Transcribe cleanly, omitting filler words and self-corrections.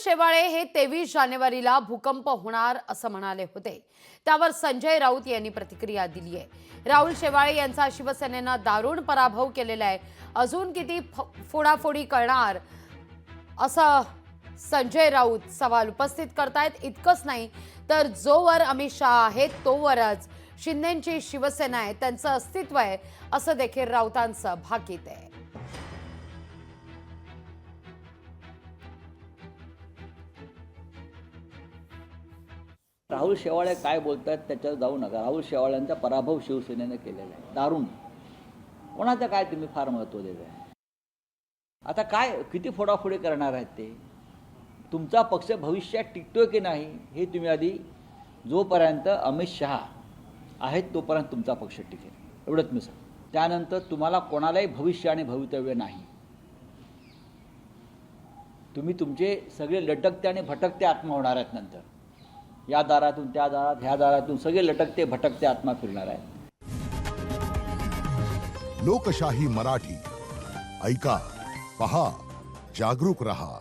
शेवाळे हे 23 जानेवारीला भूकंप होणार असं म्हणाले होते। त्यावर संजय राऊत यांनी प्रतिक्रिया दिली आहे। राहुल शेवाळे यांचा शिवसेनेनं दारुण पराभव केलेला आहे। अजून किती फोडाफोडी करणार असं संजय राऊत सवाल उपस्थित करतायत। इतकंच नाही तर जोवर अमित शहा आहेत तोवरच शिंदेची शिवसेना आहे, त्यांचं अस्तित्व आहे असं देखील राऊतांचं भाकीत आहे। राहुल शेवाळे काय बोलतात त्याच्यावर जाऊ नका। राहुल शेवाळ्यांचा पराभव शिवसेनेने केलेला आहे, दारुण। कोणाचं काय तुम्ही फार महत्त्व देताय? आता काय किती फोडाफोडी करणार आहेत ते? तुमचा पक्ष भविष्यात टिकतोय की नाही हे तुम्ही आधी, जोपर्यंत अमित शहा आहेत तोपर्यंत तुमचा पक्ष टिकेल, एवढंच मी सांगतो। त्यानंतर तुम्हाला कोणालाही भविष्य आणि भवितव्य नाही। तुम्ही तुमचे सगळे लटकते आणि भटकते आत्मा होणार आहेत। नंतर या दारातून त्या दारात, ह्या दारातून सगळे लटकते भटकते आत्मा फिरणार आहेत। लोकशाही मराठी ऐका, पहा, जागरूक रहा।